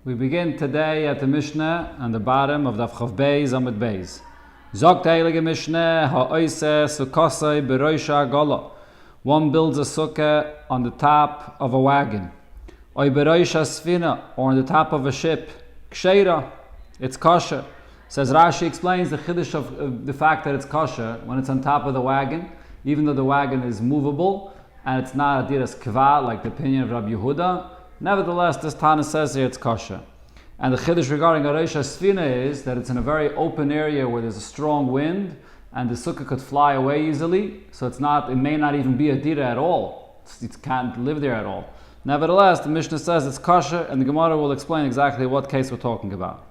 We begin today at the Mishnah on the bottom of Daf Chav Beis Amud Beis. Zogt heilige Mishnah ha'oiseh sukkosei beroisha gola. One builds a sukkah on the top of a wagon. Oy beroisha sfina, or on the top of a ship. Ksheira, it's kosher. Says Rashi explains the chiddush of the fact that it's kosher when it's on top of the wagon, even though the wagon is movable and it's not a diras kva like the opinion of Rabbi Yehuda. Nevertheless, this Tana says here it's kosher. And the chiddush regarding Areisha Sfina is that it's in a very open area where there's a strong wind and the sukkah could fly away easily, so it may not even be a dira at all. It can't live there at all. Nevertheless, the Mishnah says it's kosher, and the Gemara will explain exactly what case we're talking about.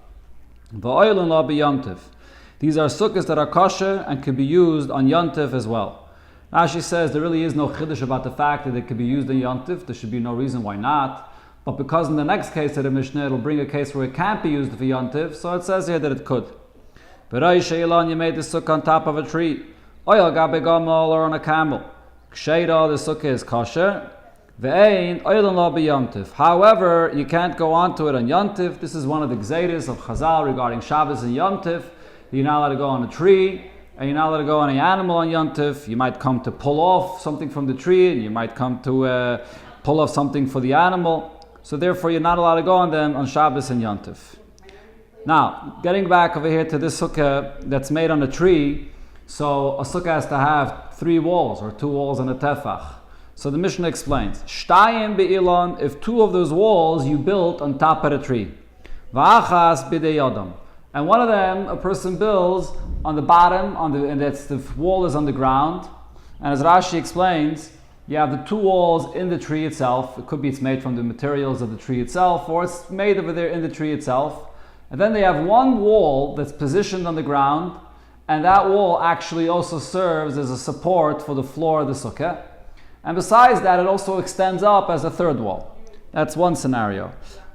V'oilun la b'yontiv. These are sukkahs that are kosher and can be used on yontiv as well. Rashi says there really is no chiddush about the fact that it could be used in yontiv. There should be no reason why not. But because in the next case of the Mishnah, it'll bring a case where it can't be used for yontiv, so it says here that it could. B'roisha ilon, you made the sukkah on top of a tree. Oil gabe gamal, or on a camel. Ksheira, the sukkah is kosher. Ve'ein oilon la b'yontiv. However, you can't go onto it on yontiv. This is one of the gzeiros of Chazal regarding Shabbos and yontiv. You're not allowed to go on a tree, and you're not allowed to go on an animal on yontiv. You might come to pull off something from the tree, and you might come to pull off something for the animal. So therefore, you're not allowed to go on them on Shabbos and Yontif. Now, getting back over here to this sukkah that's made on a tree, so a sukkah has to have 3 walls, or 2 walls and a tefach. So the Mishnah explains, Shtayim be'ilon, if 2 of those walls you built on top of the tree. V'achas b'dei yodam. And one of them, a person builds on the bottom, and that's the wall is on the ground. And as Rashi explains, you have the 2 walls in the tree itself. It could be it's made from the materials of the tree itself, or it's made over there in the tree itself. And then they have 1 wall that's positioned on the ground, and that wall actually also serves as a support for the floor of the sukkah. And besides that, it also extends up as a 3rd wall. That's one scenario.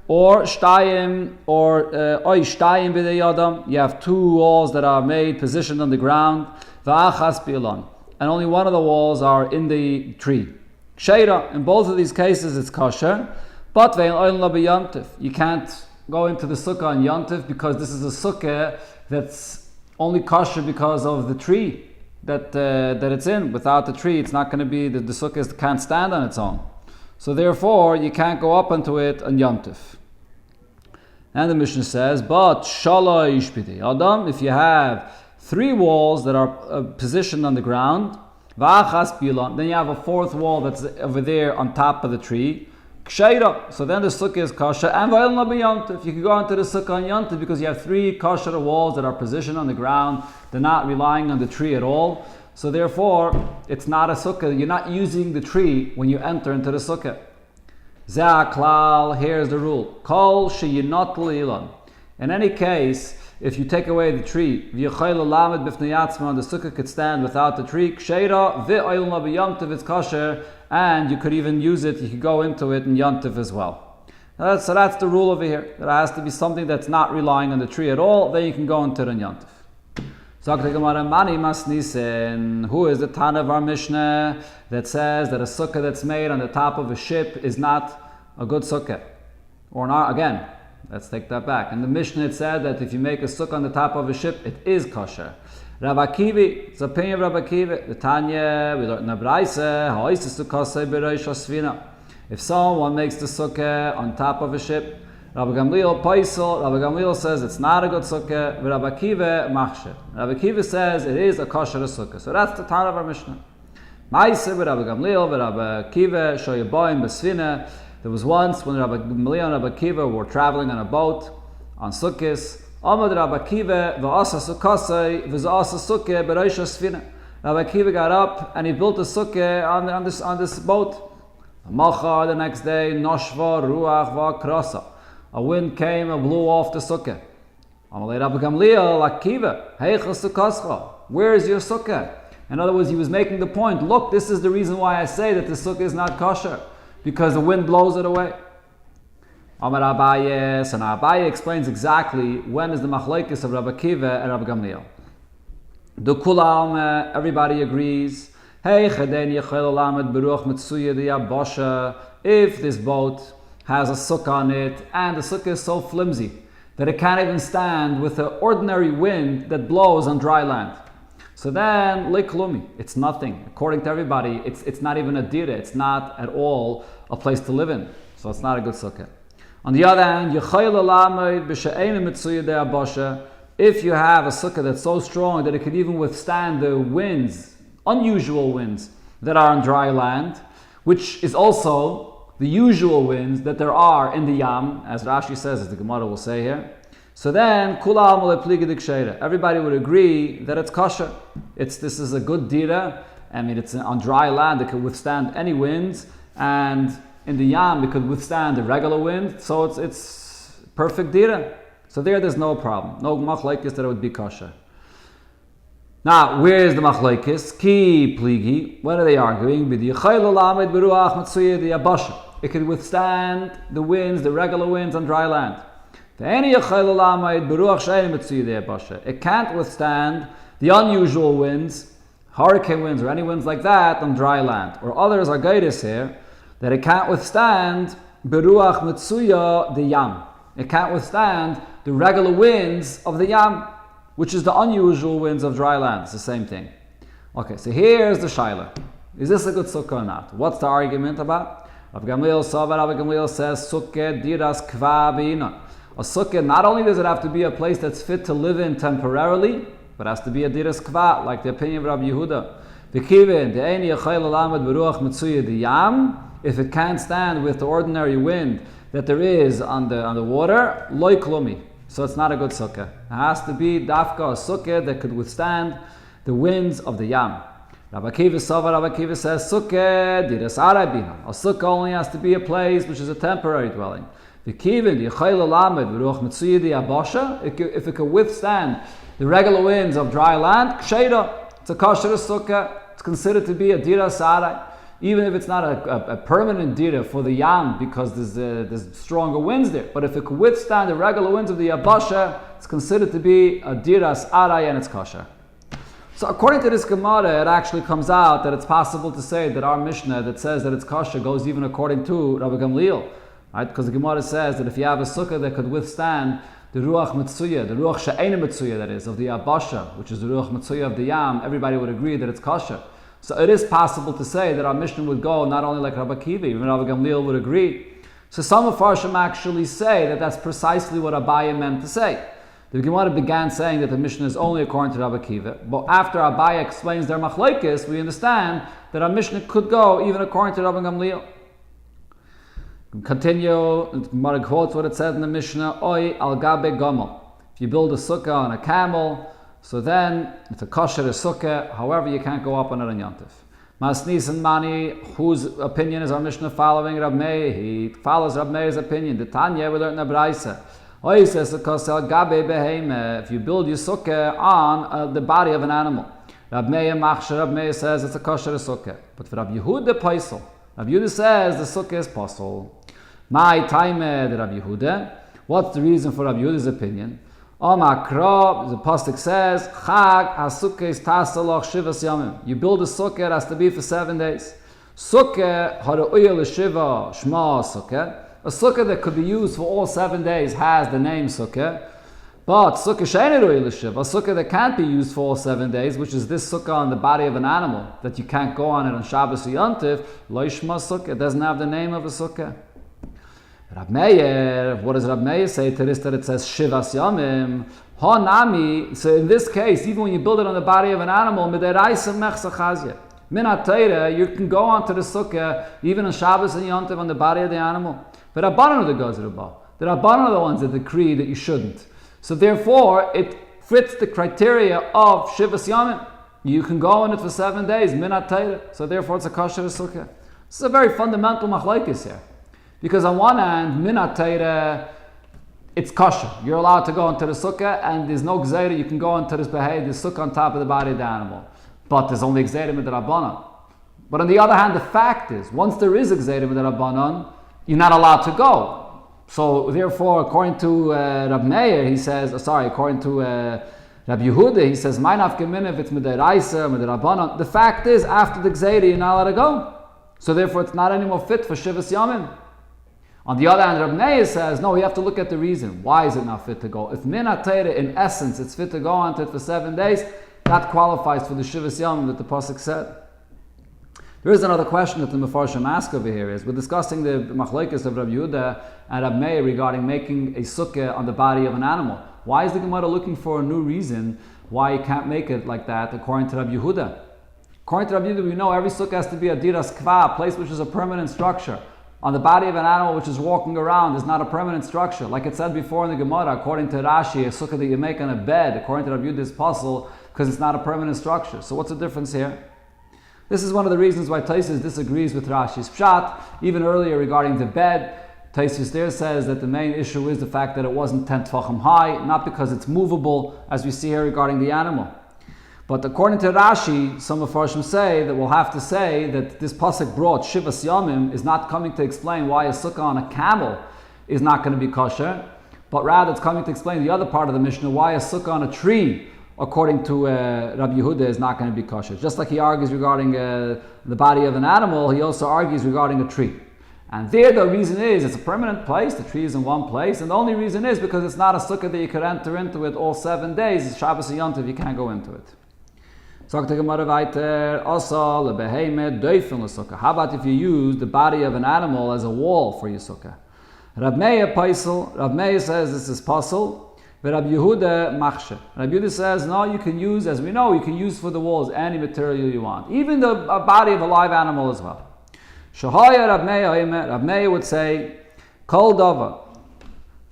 Or shtayim, or oy shtayim b'dei yodam. You have 2 walls that are made, positioned on the ground. V'achas bi'ilon. And only one of the walls are in the tree. Ksheira, in both of these cases it's kosher, but ve'in oilun la b'yontiv. You can't go into the sukkah on yontiv because this is a sukkah that's only kosher because of the tree that it's in. Without the tree, it's not going to be, the sukkah can't stand on its own. So therefore, you can't go up into it on yontiv. And the Mishnah says, but shalosh b'dei adam, if you have 3 walls that are positioned on the ground, v'achas bilon, then you have a 4th wall that's over there on top of the tree, ksheira, so then the sukkah is kosher, and v'oilun la b'yontiv. You can go into the sukkah on yontiv because you have 3 kosher walls that are positioned on the ground. They're not relying on the tree at all. So therefore, it's not a sukkah. You're not using the tree when you enter into the sukkah. Zeh klal, here's the rule. Kol sheyinot l'ilon. In any case, if you take away the tree, the sukkah could stand without the tree, ksheira ve'oilun la b'yontiv, it's kosher, and you could even use it, you could go into it in yontiv as well. So that's the rule over here. There has to be something that's not relying on the tree at all, then you can go into it in yontiv. Who is the Tana of our Mishnah that says that a sukkah that's made on the top of a ship is not a good sukkah? Or not, again, let's take that back. In the Mishnah it said that if you make a sukkah on the top of a ship, it is kosher. Rabbi Kivi, it's the opinion of Rabbi Kivi. The Tanya, we learned in the Braise, if someone makes the sukkah on top of a ship, Rabbi Gamliel says it's not a good sukkah, but Rabbi Kiva machsher. Rabbi Kiva says it is a kosher sukkah. So that's the Tana of our Mishnah. Ma'aseh with Rabbi Gamliel, with Rabbi Kiva, shoyaboim b'sfina. There was once when Rabbi Gamliel and Rabbi Kiva were traveling on a boat on Sukkos. Amad Rabbi Kiva v'asa sukkasei v'asa sukkah b'roisha sfina. Rabbi Kiva got up and he built a sukkah on this boat. Macha, the next day, noshva ruach v'krasa. A wind came and blew off the sukkah. Amalei Rabbi Gamliel Akiva, heichel sukkascha. Where is your sukkah? In other words, he was making the point. Look, this is the reason why I say that the sukkah is not kosher, because the wind blows it away. Amar Abaye, and Abaye explains exactly when is the machlokes of Rabbi Kiva and Rabbi Gamliel. The kulam, everybody agrees. Hey, if this boat has a sukkah on it, and the sukkah is so flimsy that it can't even stand with the ordinary wind that blows on dry land. So then, leiklumi, it's nothing. According to everybody, it's not even a dira. It's not at all a place to live in. So it's not a good sukkah. On the other hand, if you have a sukkah that's so strong that it could even withstand the winds, unusual winds that are on dry land, which is also the usual winds that there are in the Yam, as Rashi says, as the Gemara will say here. So then, everybody would agree that it's kosher. This is a good dira. I mean, it's on dry land. It could withstand any winds, and in the Yam, it could withstand the regular wind. So it's perfect dira. So there's no problem. No machlekes that it would be kosher. Now, where is the machlekes? Ki pligi. What are they arguing? It could withstand the winds, the regular winds on dry land. It can't withstand the unusual winds, hurricane winds or any winds like that on dry land. Or others are guided here that it can't withstand beruach mitzuya the yam. It can't withstand the regular winds of the yam, which is the unusual winds of dry land. It's the same thing. Okay, so here's the shaila. Is this a good sukkah or not? What's the argument about? Rav Gamliel says, sukkah diras kva b'ina. A sukkah, not only does it have to be a place that's fit to live in temporarily, but it has to be a diras kva, like the opinion of Rabbi Yehuda. If it can't stand with the ordinary wind that there is on the water, loy klumi. So it's not a good sukkah. It has to be dafka, a sukkah that could withstand the winds of the yam. Rabbi Akiva says, sukkah diras arabina. A sukkah only has to be a place which is a temporary dwelling. If it could withstand the regular winds of dry land, it's a kosher sukkah. It's considered to be a diras aray. Even if it's not a permanent dira for the yam because there's stronger winds there. But if it could withstand the regular winds of the yabasha, it's considered to be a diras aray and it's kosher. So according to this Gemara, it actually comes out that it's possible to say that our Mishnah that says that it's kosher goes even according to Rabbi Gamliel. Right? Because the Gemara says that if you have a sukkah that could withstand the ruach mitzuya, the ruach she'ena mitzuya that is, of the yabasha, which is the ruach mitzuya of the yam, everybody would agree that it's kosher. So it is possible to say that our Mishnah would go not only like Rabbi Akiva, even Rabbi Gamliel would agree. So some of Farshim actually say that that's precisely what Abaye meant to say. The Gemara began saying that the Mishnah is only according to Rabbi Akiva, but after Abaye explains their machlekes, we understand that our Mishnah could go even according to Rabbi Gamliel. Continue, the Gemara quotes what it said in the Mishnah, Oi al gabe gomel. If you build a sukkah on a camel, so then it's a kosher sukkah, however you can't go up on it on Yontif. Masnis and Mani, whose opinion is our Mishnah following Rab Meir? He follows Rab Meir's opinion. The Tanya, we learned in the Braisa. Oi says, if you build your sukkah on the body of an animal. Rab Meir says it's a kosher sukkah. But for Rab Yehuda Paisel, Rab Yehuda says the sukkah is posel. My time, Rab Yehuda. What's the reason for Rab Yehuda's opinion? Omakra, the pasuk says, Chag ha-sukkah is tasaloch shivas yamim. You build a sukkah, it has to be for 7 days. Sukkah hara'uya l'shiva shma sukkah. A sukkah that could be used for all 7 days has the name sukkah. But sukkah she'ein hara'uya l'shiva, a sukkah that can't be used for all 7 days, which is this sukkah on the body of an animal, that you can't go on it on Shabbos or Yontif, lo shma sukkah, it doesn't have the name of a sukkah. Rab Meir, what does Rab Meir say to this that it says Shivas Yamim? Hanami, so in this case, even when you build it on the body of an animal, Midaraisa Mechsa Chazya. Minat Torah, you can go onto the sukkah, even on Shabbos and Yontiv, on the body of the animal. But Rabbanan are the Gazrabah. The Rabbanan are the ones that decree that you shouldn't. So therefore, it fits the criteria of Shivas Yamim. You can go on it for 7 days, Minat Torah. So therefore, it's a kosher sukkah. This is a very fundamental machlekes here. Because on one hand, minat Torah, it's kosher. You're allowed to go into the sukkah, and there's no gzeira. You can go into this sukkah on top of the body of the animal. But there's only gzeira with the rabbanon. But on the other hand, the fact is, once there is a gzeira with the rabbanon, you're not allowed to go. So therefore, according to Rab Meir, he says, according to Rab Yehuda, he says, "Ma'naf gemin if it's midiraisa, midirabbanon." The fact is, after the gzeira, you're not allowed to go. So therefore, it's not anymore fit for shivas yamim. On the other hand, Rab Meir says, no, you have to look at the reason. Why is it not fit to go? If min ha'teira, in essence, it's fit to go onto it for 7 days, that qualifies for the Shivas Yom that the Pasuk said. There is another question that the Mefarshim ask over here is, we're discussing the machlokes of Rab Yehuda and Rab Meir regarding making a sukkah on the body of an animal. Why is the Gemara looking for a new reason why you can't make it like that according to Rab Yehuda? According to Rab Yehuda, we know every sukkah has to be a diras kva, a place which is a permanent structure. On the body of an animal which is walking around is not a permanent structure. Like it said before in the Gemara, according to Rashi, a sukkah that you make on a bed, according to Rab Yehuda, is possible because it's not a permanent structure. So what's the difference here? This is one of the reasons why Taisus disagrees with Rashi's pshat. Even earlier regarding the bed, Taisus there says that the main issue is the fact that it wasn't 10 tefachim high, not because it's movable, as we see here regarding the animal. But according to Rashi, some of Farshim say that we'll have to say that this pasuk brought Shivas Yomim is not coming to explain why a sukkah on a camel is not going to be kosher, but rather it's coming to explain the other part of the Mishnah, why a sukkah on a tree, according to Rabbi Yehuda, is not going to be kosher. Just like he argues regarding the body of an animal, he also argues regarding a tree. And there the reason is, it's a permanent place, the tree is in one place, and the only reason is because it's not a sukkah that you could enter into it all 7 days. It's Shabbos and Yom Tov, you can't go into it. Sagt the Gemara weiter, also lebeheme doifen l'sukkah. How about if you use the body of an animal as a wall for your sukkah? Rab Meir paisel. Rab Meir says this is pasul. But Rab Yehuda machshe. Rab Yehuda says no, you can use, as we know, you can use for the walls any material you want, even the body of a live animal as well. Shahaya Rab Meir. Rab Meir would say, kol dava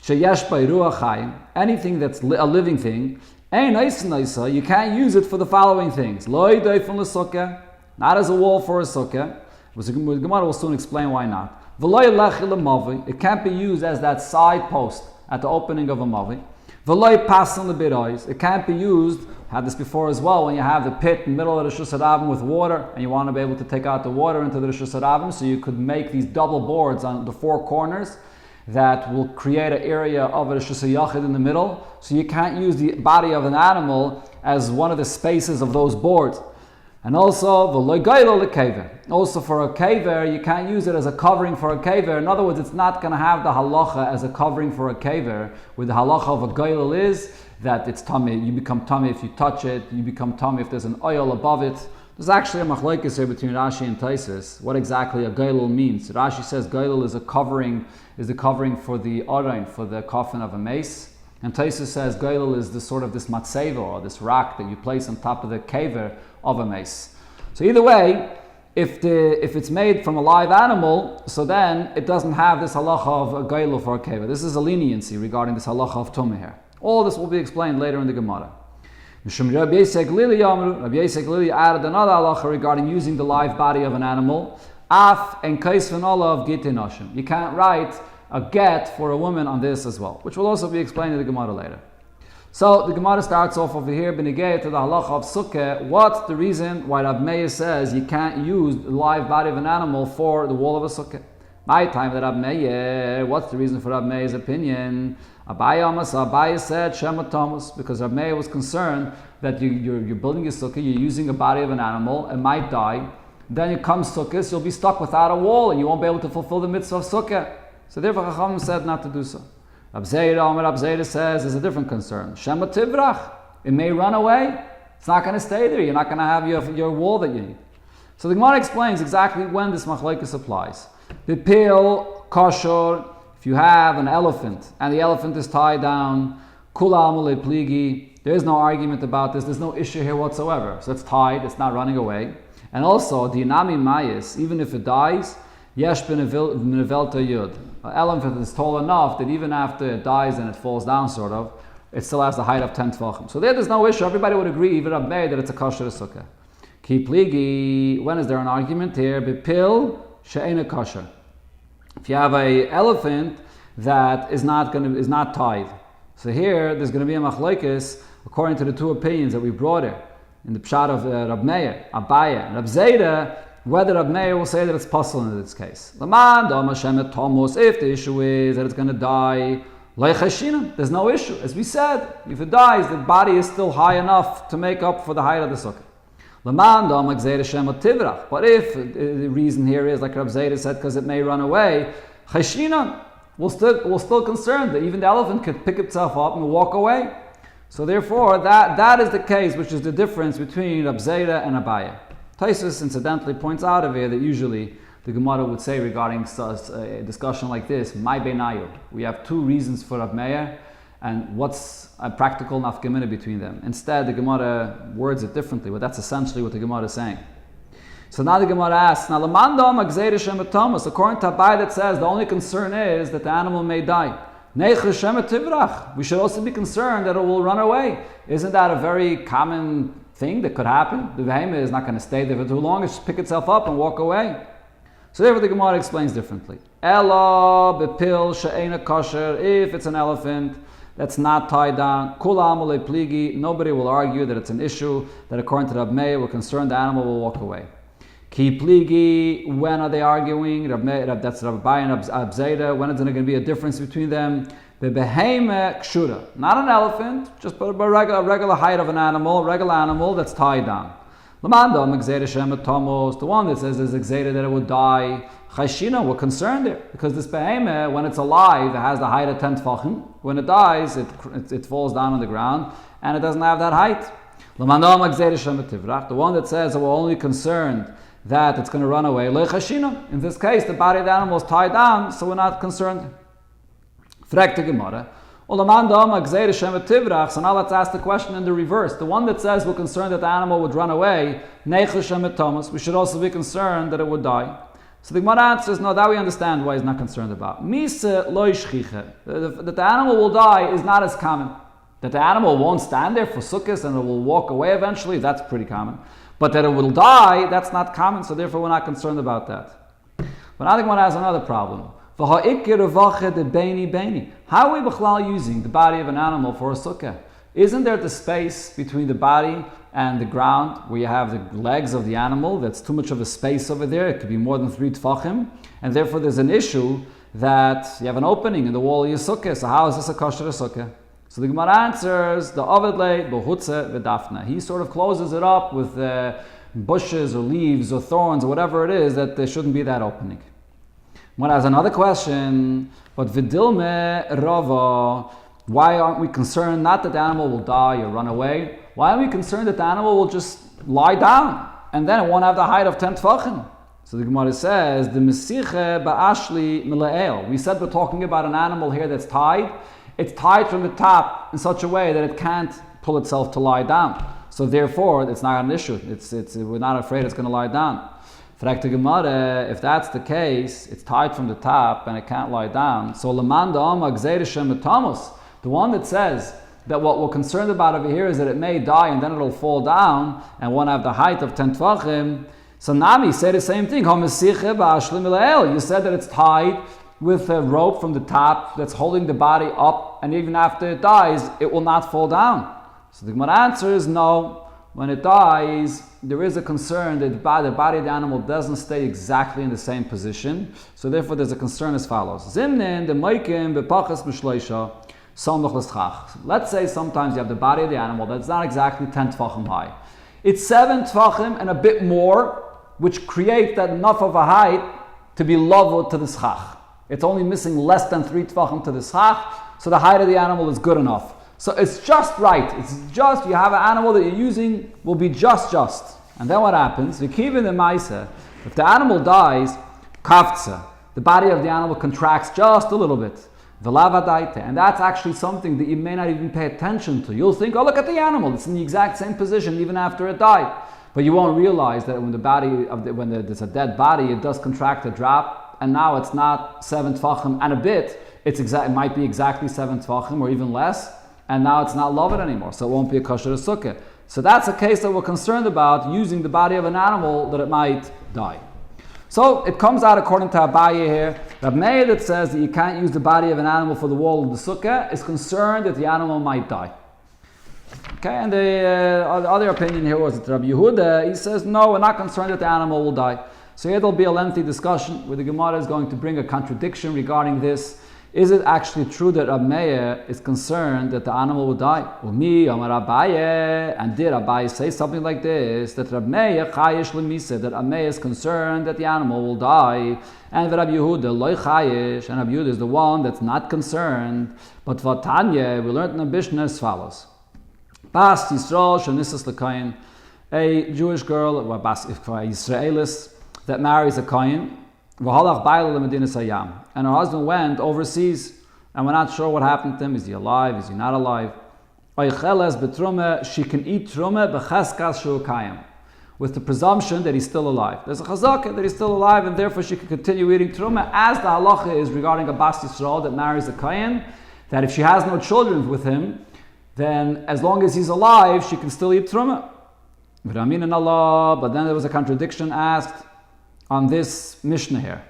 sheyesh by ruach chayim, anything that's a living thing. You can't use it for the following things. Not as a wall for a sukkah. The Gemara will soon explain why not. It can't be used as that side post at the opening of a mavi. It can't be used, had this before as well, when you have the pit in the middle of the Rishus Harabim with water and you want to be able to take out the water into the Rishus Harabim, so you could make these double boards on the 4 corners that will create an area of a Rishus Yachid in the middle. So you can't use the body of an animal as one of the spaces of those boards. And also, also for a kaver, you can't use it as a covering for a kaver. In other words, it's not going to have the halacha as a covering for a kaver, where the halacha of a gailel is that it's tummy. You become tummy if you touch it. You become tummy if there's an oil above it. There's actually a machlokes here between Rashi and Taisus, what exactly a gailel means. Rashi says gailel is a covering for the orain, for the coffin of a mace. And Taisus says gailel is this sort of this matzeva, or this rock that you place on top of the kaver of a mace. So either way, if it's made from a live animal, so then it doesn't have this halacha of a gailel for a kaver. This is a leniency regarding this halacha of tumah here. All this will be explained later in the Gemara. Rabbi Yisek Lili added another halacha regarding using the live body of an animal. Af and kaisven olav gitinoshim. You can't write a get for a woman on this as well, which will also be explained in the Gemara later. So the Gemara starts off over here, benegay to the halacha of sukkah. What's the reason why Rab Meir says you can't use the live body of an animal for the wall of a sukkah? My time that Rab Meir, what's the reason for Rab Meir's opinion? Abaye said Shema Thomas, because Rab Meir was concerned that you're building a sukkah, you're using a body of an animal, it might die. Then you come sukkah, you'll be stuck without a wall and you won't be able to fulfill the mitzvah of sukkah. So therefore Chachamim said not to do so. Rab Zeira says there's a different concern. Shema Tivrach, it may run away. It's not going to stay there. You're not going to have your wall that you need. So the Gemara explains exactly when this machlokes applies. The pil kosher. If you have an elephant and the elephant is tied down, kula amule pligi, there is no argument about this. There's no issue here whatsoever. So it's tied. It's not running away. And also the inami mayis, even if it dies, yesh b'nevelta yud. An elephant is tall enough that even after it dies and it falls down, sort of, it still has the height of 10 tvachim. So there's no issue. Everybody would agree, even Rab Meir, that it's a kosher sukkah. Ki pligi, when is there an argument here? Bepil she'ena kosher. If you have an elephant that is not tied, so here there's going to be a machlokes according to the 2 opinions that we brought here in the pshat of Rab Meir, Abaye, and Rab Zeira, whether Rab Meir will say that it's possible in this case. If the issue is that it's going to die, there's no issue. As we said, if it dies, the body is still high enough to make up for the height of the sukkah. But if the reason here is, like Rab Zeira said, because it may run away, Chayshina, we're still concerned that even the elephant could pick itself up and walk away. So therefore, that is the case, which is the difference between Rab Zera and Abaye. Taisus incidentally points out of here that usually the Gemara would say regarding a discussion like this, my benayu. We have two reasons for Rab Meir, and what's a practical nafkamina between them. Instead, the Gemara words it differently, but that's essentially what the Gemara is saying. So now the Gemara asks, now according to Abaye that says the only concern is that the animal may die. We should also be concerned that it will run away. Isn't that a very common thing that could happen? The behemoth is not going to stay there for too long, it's just pick itself up and walk away. So therefore the Gemara explains differently. Ela bepil she'ena kosher, if it's an elephant that's not tied down, kula amule pligi, nobody will argue that it's an issue, that according to Rab Meir, we're concerned the animal will walk away. Ki pligi, when are they arguing? That's Rab Abaye and Rab Zera. When is there going to be a difference between them? The beheme kshura, not an elephant, just a regular height of an animal, a regular animal that's tied down. The one that says there's a gzera that it would die. Chayshina, we're concerned there because this beheme, when it's alive, it has the height of 10 tfachim. When it dies, it falls down on the ground and it doesn't have that height. The one that says that we're only concerned that it's going to run away. In this case, the body of the animal is tied down, so we're not concerned. Frek the Gemara. So now let's ask the question in the reverse. The one that says we're concerned that the animal would run away, we should also be concerned that it would die. So the Gemara answers, no, that we understand why he's not concerned about. That the animal will die is not as common. That the animal won't stand there for Sukkahs and it will walk away eventually, that's pretty common. But that it will die, that's not common, so therefore we're not concerned about that. But I think one has another problem. How are we b'chlal using the body of an animal for a sukkah? Isn't there the space between the body and the ground where you have the legs of the animal? That's too much of a space over there. It could be more than 3 tfachim. And therefore there's an issue that you have an opening in the wall of your sukkah. So how is this a kosher sukkah? So the Gemara answers, the Ovedle Behutze V'dafna. He sort of closes it up with bushes or leaves or thorns or whatever it is, that there shouldn't be that opening. One has another question, but Vidilme Rava, why aren't we concerned not that the animal will die or run away? Why aren't we concerned that the animal will just lie down and then it won't have the height of 10 tfachim? So the Gemara says, the Mesiche Ba'ashli Milael. We said we're talking about an animal here that's tied. It's tied from the top in such a way that it can't pull itself to lie down. So therefore, it's not an issue. We're not afraid it's going to lie down. If that's the case, it's tied from the top and it can't lie down. So the one that says that what we're concerned about over here is that it may die and then it'll fall down and won't have the height of 10 tvachim. So Nami say the same thing. You said that it's tied with a rope from the top that's holding the body up, and even after it dies, it will not fall down. So the Gemara answer is no. When it dies, there is a concern that the body of the animal doesn't stay exactly in the same position. So therefore there's a concern as follows. Let's say sometimes you have the body of the animal that's not exactly 10 tfachim high. It's 7 tfachim and a bit more, which creates that enough of a height to be level to the schach. It's only missing less than 3 tfachim to the schach, so the height of the animal is good enough. So it's just right. It's just, you have an animal that you're using, will be just. And then what happens? If the animal dies, kafza, the body of the animal contracts just a little bit. And that's actually something that you may not even pay attention to. You'll think, oh, look at the animal. It's in the exact same position even after it died. But you won't realize that when there's a dead body, it does contract a drop, and now it's not 7 tfachim and a bit. It might be exactly 7 tfachim or even less. And now it's not loved anymore, so it won't be a kosher sukkah. So that's a case that we're concerned about, using the body of an animal that it might die. So it comes out according to Abaye here. Rab Meir that says that you can't use the body of an animal for the wall of the sukkah is concerned that the animal might die. Okay, and the other opinion here was that Rabbi Yehuda, he says, no, we're not concerned that the animal will die. So here there'll be a lengthy discussion where the Gemara is going to bring a contradiction regarding this. Is it actually true that Rab Meir is concerned that the animal will die? Umi Amar Abaye, and did Abaye say something like this, that Rab Meir chayish l'misa, that Rab Meir is concerned that the animal will die, and Rab Yehuda loy chayish, and Rab Yehuda is the one that's not concerned. But Vatanya, we learned in the Mishnah as follows: Bas Yisrael shenisas l'kayin, a Jewish girl, or Bas Yisraelis, that marries a kayin. And her husband went overseas, and we're not sure what happened to him. Is he alive? Is he not alive? She can eat truma with the presumption that he's still alive. There's a chazakah that he's still alive, and therefore she can continue eating truma, as the halacha is regarding a Bas Yisrael that marries a kayin, that if she has no children with him, then as long as he's alive, she can still eat truma. But then there was a contradiction asked on this Mishnah here.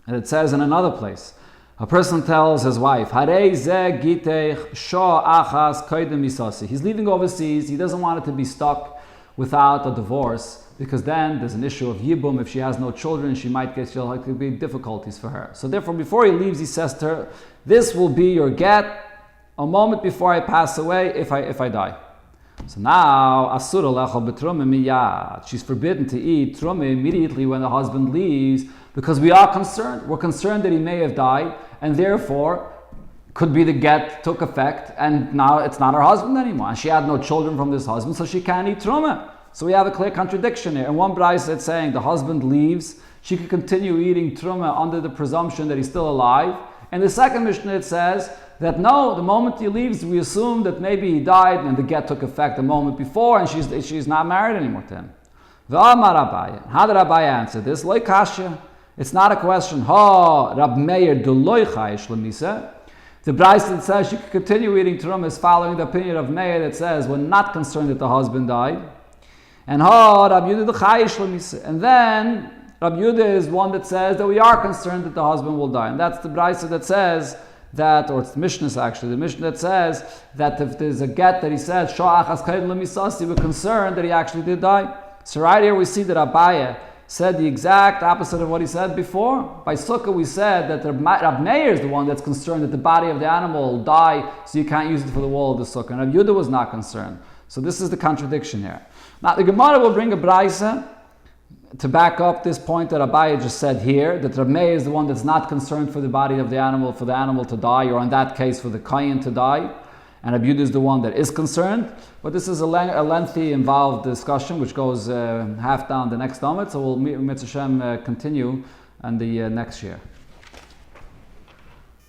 And it says in another place, a person tells his wife, he's leaving overseas, he doesn't want it to be stuck without a divorce, because then there's an issue of yibum. If she has no children, she'll be difficulties for her. So therefore, before he leaves, he says to her, this will be your get a moment before I pass away, if I die. So now, asura lechol betruma miyad. She's forbidden to eat truma immediately when the husband leaves, because we are concerned. We're concerned that he may have died, and therefore, could be the get took effect, and now it's not her husband anymore. And she had no children from this husband, so she can't eat truma. So we have a clear contradiction here. In one brayso it's saying the husband leaves, she can continue eating truma under the presumption that he's still alive. In the second Mishnah it says that no, the moment he leaves, we assume that maybe he died and the get took effect a moment before, and she's not married anymore to him. V'amar Abaye. How did Abaye answer this? Loi kasha. It's not a question. Ha, Rab Meir du loi chayish l'misa. The brayso that says she can continue eating truma is following the opinion of Meir that says we're not concerned that the husband died. And ha, Rab Yehuda du chayish l'misa. And then Rab Yehuda is one that says that we are concerned that the husband will die. And that's the brayso that says that, or it's the Mishnah actually, the Mishnah that says that if there's a get that he said, we're concerned that he actually did die. So right here we see that Abaye said the exact opposite of what he said before. By Sukkah we said that Rab Meir is the one that's concerned that the body of the animal will die, so you can't use it for the wall of the Sukkah. And Rab Yehuda was not concerned. So this is the contradiction here. Now the Gemara will bring a brayso to back up this point that Abaye just said here, that Rab Meir is the one that's not concerned for the body of the animal, for the animal to die, or in that case for the kayin to die, and Rab Yehuda is the one that is concerned. But this is a lengthy, involved discussion which goes half down the next Amud, so we'll Mitzvah Hashem continue on the next year.